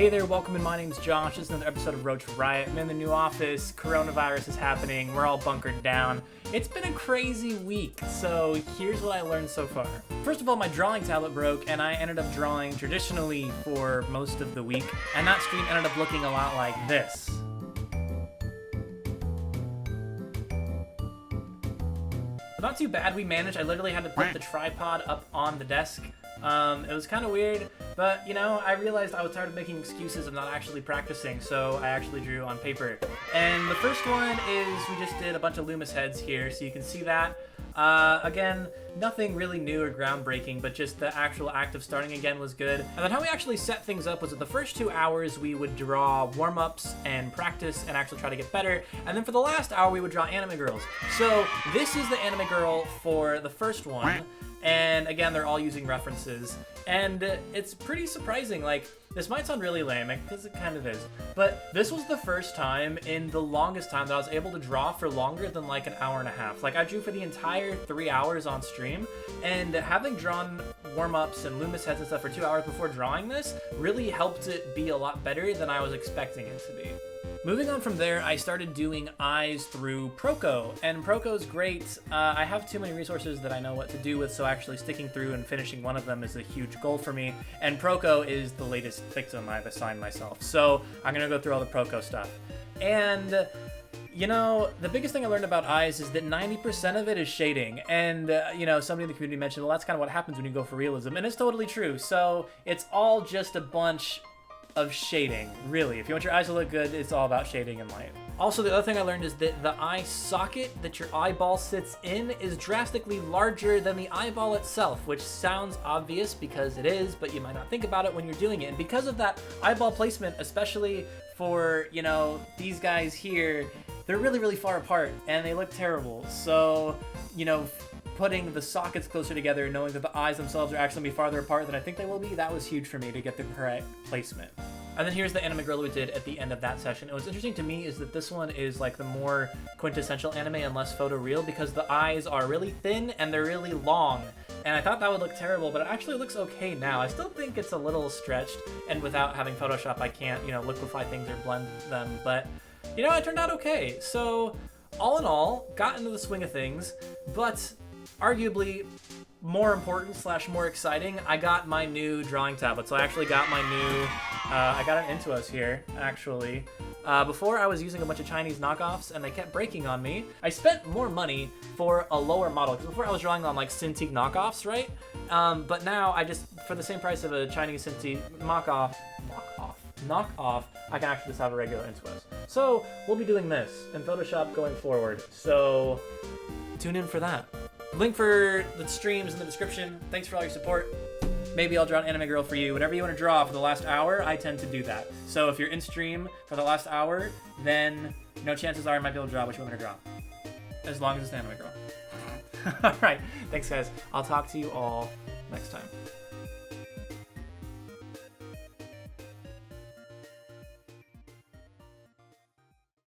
Hey there, welcome in. My name's Josh. This is another episode of Roach Riot. I'm in the new office. Coronavirus is happening. We're all bunkered down. It's been a crazy week, so here's what I learned so far. First of all, my drawing tablet broke, and I ended up drawing traditionally for most of the week, and that stream ended up looking a lot like this. Not too bad, we managed. I literally had to put the tripod up on the desk. It was kind of weird, but you know, I realized I was tired of making excuses of not actually practicing, so I actually drew on paper. And the first one is we just did a bunch of Loomis heads here, so you can see that. Again, nothing really new or groundbreaking, but just the actual act of starting again was good. And then how we actually set things up was that the first 2 hours we would draw warm-ups and practice and actually try to get better, and then for the last hour we would draw anime girls. So this is the anime girl for the first one. And again, they're all using references, and it's pretty surprising. Like, this might sound really lame, because it kind of is, but this was the first time in the longest time that I was able to draw for longer than like an hour and a half. Like, I drew for the entire 3 hours on stream, and having drawn warm-ups and Loomis heads and stuff for 2 hours before drawing this really helped it be a lot better than I was expecting it to be. Moving on from there, I started doing eyes through Proco, and Proco's great. I have too many resources that I know what to do with, so actually sticking through and finishing one of them is a huge goal for me, and Proco is the latest victim I've assigned myself, so I'm gonna go through all the Proco stuff. And you know, the biggest thing I learned about eyes is that 90% of it is shading, and you know, somebody in the community mentioned, well, that's kind of what happens when you go for realism, and it's totally true. So it's all just a bunch of shading, really. If you want your eyes to look good, it's all about shading and light. Also, the other thing I learned is that the eye socket that your eyeball sits in is drastically larger than the eyeball itself, which sounds obvious because it is, but you might not think about it when you're doing it. And because of that eyeball placement, especially for, you know, these guys here, they're really, really far apart and they look terrible. So, you know, putting the sockets closer together and knowing that the eyes themselves are actually going to be farther apart than I think they will be, that was huge for me to get the correct placement. And then here's the anime girl we did at the end of that session. And what's interesting to me is that this one is like the more quintessential anime and less photoreal because the eyes are really thin and they're really long. And I thought that would look terrible, but it actually looks okay now. I still think it's a little stretched, and without having Photoshop, I can't, you know, liquefy things or blend them. But, you know, it turned out okay. So, all in all, got into the swing of things, but arguably more important / more exciting, I got my new drawing tablet. So I actually got my new, I got an Intuos here, actually. Before I was using a bunch of Chinese knockoffs and they kept breaking on me. I spent more money for a lower model, because before I was drawing on like Cintiq knockoffs, right? But now I just, for the same price of a Chinese Cintiq knockoff, I can actually just have a regular Intuos. So we'll be doing this in Photoshop going forward. So tune in for that. Link for the streams in the description. Thanks for all your support. Maybe I'll draw an anime girl for you. Whatever you want to draw for the last hour, I tend to do that. So if you're in stream for the last hour, then, you know, chances are I might be able to draw what you want me to draw. As long as it's an anime girl. Alright, thanks guys. I'll talk to you all next time.